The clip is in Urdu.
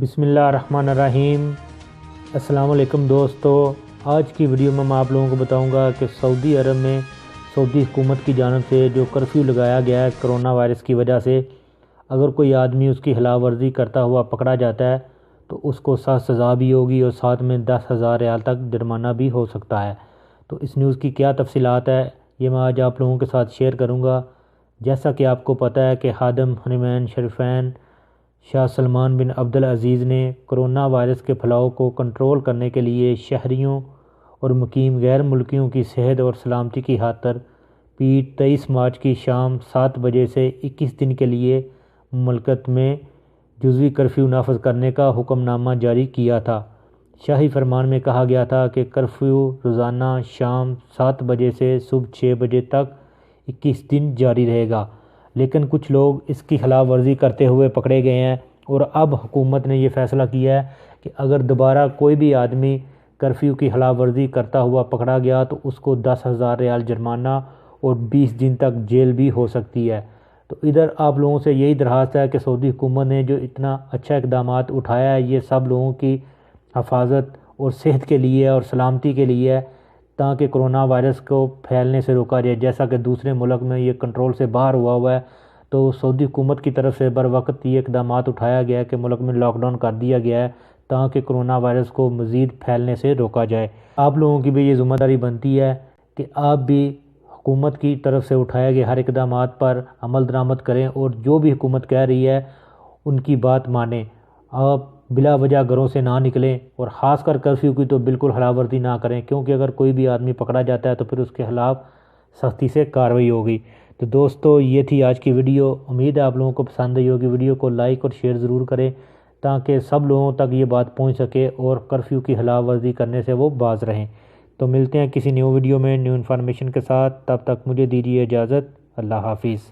بسم اللہ الرحمن الرحیم۔ السلام علیکم دوستو، آج کی ویڈیو میں آپ لوگوں کو بتاؤں گا کہ سعودی عرب میں سعودی حکومت کی جانب سے جو کرفیو لگایا گیا ہے کرونا وائرس کی وجہ سے، اگر کوئی آدمی اس کی خلاف ورزی کرتا ہوا پکڑا جاتا ہے تو اس کو سخت سزا بھی ہوگی اور ساتھ میں 10,000 ریال تک جرمانہ بھی ہو سکتا ہے۔ تو اس نیوز کی کیا تفصیلات ہے یہ میں آج آپ لوگوں کے ساتھ شیئر کروں گا۔ جیسا کہ آپ کو پتہ ہے کہ خادم حرمین شریفین شاہ سلمان بن عبدالعزیز نے کرونا وائرس کے پھیلاؤ کو کنٹرول کرنے کے لیے شہریوں اور مقیم غیر ملکیوں کی صحت اور سلامتی کی خاطر 23 مارچ کی شام 7 بجے سے 21 دن کے لیے مملکت میں جزوی کرفیو نافذ کرنے کا حکم نامہ جاری کیا تھا۔ شاہی فرمان میں کہا گیا تھا کہ کرفیو روزانہ شام 7 بجے سے صبح 6 بجے تک 21 دن جاری رہے گا، لیکن کچھ لوگ اس کی خلاف ورزی کرتے ہوئے پکڑے گئے ہیں اور اب حکومت نے یہ فیصلہ کیا ہے کہ اگر دوبارہ کوئی بھی آدمی کرفیو کی خلاف ورزی کرتا ہوا پکڑا گیا تو اس کو 10,000 ریال جرمانہ اور 20 دن تک جیل بھی ہو سکتی ہے۔ تو ادھر آپ لوگوں سے یہی درخواست ہے کہ سعودی حکومت نے جو اتنا اچھا اقدامات اٹھایا ہے یہ سب لوگوں کی حفاظت اور صحت کے لیے اور سلامتی کے لیے ہے، تاکہ کرونا وائرس کو پھیلنے سے روکا جائے۔ جیسا کہ دوسرے ملک میں یہ کنٹرول سے باہر ہوا ہے، تو سعودی حکومت کی طرف سے بروقت یہ اقدامات اٹھایا گیا ہے کہ ملک میں لاک ڈاؤن کر دیا گیا ہے تاکہ کرونا وائرس کو مزید پھیلنے سے روکا جائے۔ آپ لوگوں کی بھی یہ ذمہ داری بنتی ہے کہ آپ بھی حکومت کی طرف سے اٹھائے گئے ہر اقدامات پر عمل درآمد کریں اور جو بھی حکومت کہہ رہی ہے ان کی بات مانیں۔ آپ بلا وجہ گھروں سے نہ نکلیں اور خاص کر کرفیو کی تو بالکل خلاف ورزی نہ کریں، کیونکہ اگر کوئی بھی آدمی پکڑا جاتا ہے تو پھر اس کے خلاف سختی سے کارروائی ہوگی۔ تو دوستو یہ تھی آج کی ویڈیو، امید ہے آپ لوگوں کو پسند آئی ہوگی۔ ویڈیو کو لائک اور شیئر ضرور کریں تاکہ سب لوگوں تک یہ بات پہنچ سکے اور کرفیو کی خلاف ورزی کرنے سے وہ باز رہیں۔ تو ملتے ہیں کسی نیو ویڈیو میں نیو انفارمیشن کے ساتھ، تب تک مجھے دیجیے اجازت۔ اللہ حافظ۔